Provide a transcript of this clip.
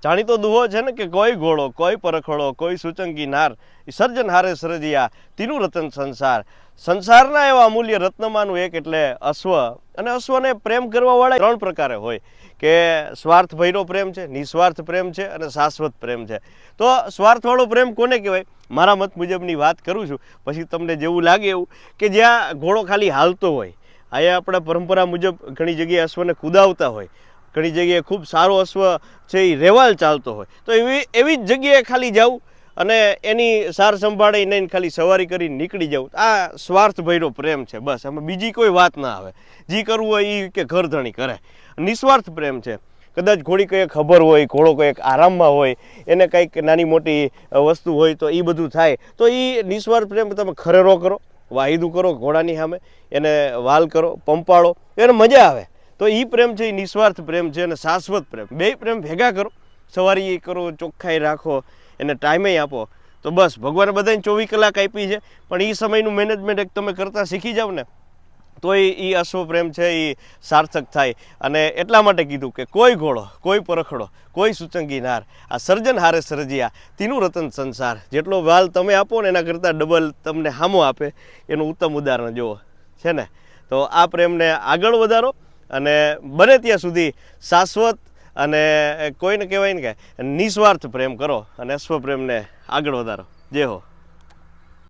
જાણીતો દુહો છે ને કે કોઈ ઘોડો કોઈ પરખડો કોઈ સૂચંગી નાર સર્જન હારે સર્જિયા તીનું રતન સંસાર. સંસારના એવા અમૂલ્ય રત્નમાંનું એક એટલે અશ્વ. અને અશ્વને પ્રેમ કરવાવાળા 3 પ્રકારે હોય કે સ્વાર્થ ભયનો પ્રેમ છે, નિસ્વાર્થ પ્રેમ છે અને શાશ્વત પ્રેમ છે. તો સ્વાર્થવાળો પ્રેમ કોને કહેવાય? મારા મત મુજબની વાત કરું છું, પછી તમને જેવું લાગે એવું, કે જ્યાં ઘોડો ખાલી હાલતો હોય. અહીંયા આપણા પરંપરા મુજબ ઘણી જગ્યાએ અશ્વને કુદાવતા હોય, ઘણી જગ્યાએ ખૂબ સારો અશ્વ છે એ રેવાલ ચાલતો હોય, તો એવી જ જગ્યાએ ખાલી જવું અને એની સાર સંભાળે નહીં ખાલી સવારી કરીને નીકળી જવું. આ સ્વાર્થ ભર્યો પ્રેમ છે, બસ. આમાં બીજી કોઈ વાત ના આવે. જે કરવું હોય એ કે ઘરધણી કરે. નિસ્વાર્થ પ્રેમ છે. કદાચ ઘોડી કંઈક ખબર હોય, ઘોડો કંઈક આરામમાં હોય, એને કંઈક નાની મોટી વસ્તુ હોય તો એ બધું થાય, તો એ નિસ્વાર્થ પ્રેમ. તમે ખરેરો કરો, વાહિદું કરો ઘોડાની સામે, એને વાલ કરો, પંપાળો, એને મજા આવે. તો એ પ્રેમ છે એ નિસ્વાર્થ પ્રેમ છે. અને શાશ્વત પ્રેમ, બે પ્રેમ ભેગા કરો, સવારી કરો, ચોખ્ખાઈ રાખો, એને ટાઈમે આપો, તો બસ. ભગવાને બધાને 24 કલાક આપી છે, પણ એ સમયનું મેનેજમેન્ટ એક તમે કરતાં શીખી જાવ ને, તો એ અશ્વ પ્રેમ છે એ સાર્થક થાય. અને એટલા માટે કીધું કે કોઈ ઘોડો કોઈ પરખડો કોઈ સૂચંગી નાર આ સર્જન હારે સર્જિયા તીનું રતન સંસાર. જેટલો વાલ તમે આપો ને એના કરતાં ડબલ તમને હામો આપે, એનું ઉત્તમ ઉદાહરણ જુઓ છે ને. તો આ પ્રેમને આગળ વધારો અને બને ત્યાં સુધી શાશ્વત અને કોઈને કહેવાય ને કે નિસ્વાર્થ પ્રેમ કરો અને અશ્વ પ્રેમને આગળ વધારો. જય હો.